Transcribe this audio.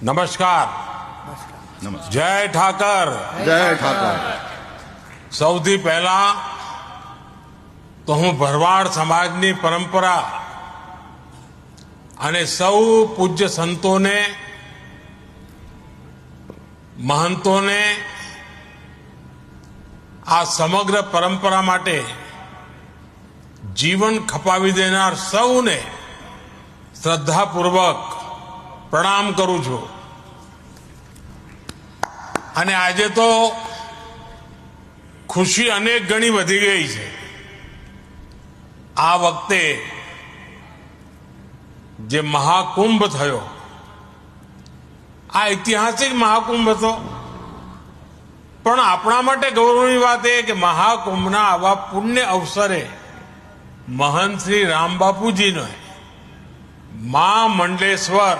નમસ્કાર. જય ઠાકર. જય ઠાકર. સૌથી પહેલા તો હું ભરવાડ સમાજની પરંપરા અને સૌ પૂજ્ય સંતોને, મહંતોને, આ સમગ્ર પરંપરા માટે જીવન ખપાવી દેનાર સૌને શ્રદ્ધાપૂર્વક પ્રણામ કરું છું. અને આજે તો ખુશી અનેક ગણી વધી ગઈ છે. આ વખતે જે મહાકુંભ થયો, આ ઐતિહાસિક મહાકુંભ હતો. પણ આપણા માટે ગૌરવની વાત એ કે મહાકુંભના આવા પુણ્ય અવસરે મહંત શ્રી રામબાપુજીને મા મંડલેશ્વર